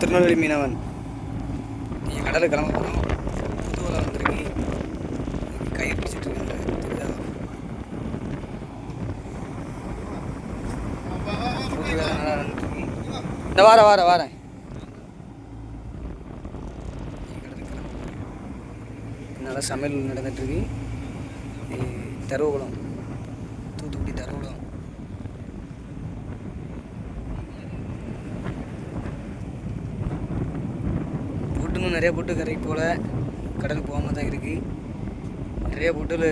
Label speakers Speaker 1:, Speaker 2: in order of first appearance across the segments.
Speaker 1: திருநெல்வேலி மீனவன். நீங்கள் கடலுக்கு கிளம்ப போகிறோம். புதுவலை வந்திருக்கு. கையை பிடிச்சிட்டு இருக்காங்க. தெரியுதா? புது வேலை நல்லா நடந்துட்டுருக்கு. இந்த வாரேன். நல்லா சமையல் நடந்துட்டுருக்கு. தருவகுளம், தூத்துக்குடி தருவகுளம். போட்டுன்னு நிறைய போட்டு கரைக்கு போல் கடலுக்கு போகாமல் தான் இருக்குது. நிறைய போட்டில்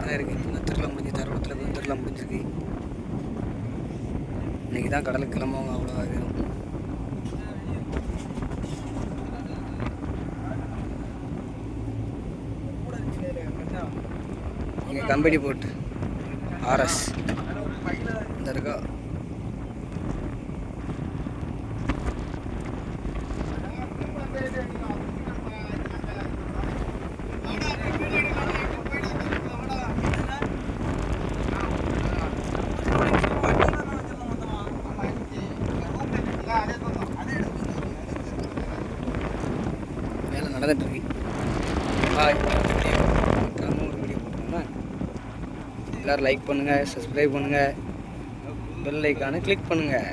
Speaker 1: தான் இருக்குது. இப்போ திருவிழா முடிஞ்சு தருவகுளத்தில் போய் திருவிழா முடிஞ்சிருக்கு. இன்றைக்கி தான் கடலுக்கு கிளம்புவாங்க. அவ்வளோவா வேணும். இங்கே கம்பெனி போட்டு ஆர்எஸ் இந்த இருக்கா. வேலை நடந்துட்டுருக்கு. பாய். ஒரு வீடியோ போட்டோம்னா எல்லோரும் லைக் பண்ணுங்கள், சப்ஸ்கிரைப் பண்ணுங்கள், பெல் ஐக்கானை கிளிக் பண்ணுங்கள்.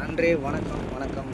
Speaker 1: நன்றி. வணக்கம்.